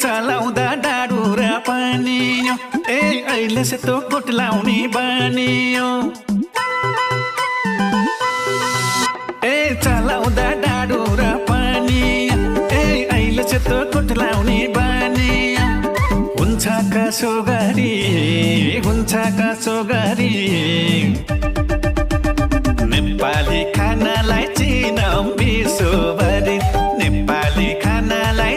चलाउँदा डाडु र पानियो अहिले सेतो कोट लाउने बानियो चलाउँदा डाडु र पानियो अहिले सेतो कोट लाउने बानियो हुन्छ कसो गरी नेपाली खानालाई चिनौँ विश्वभरि नेपाली खानालाई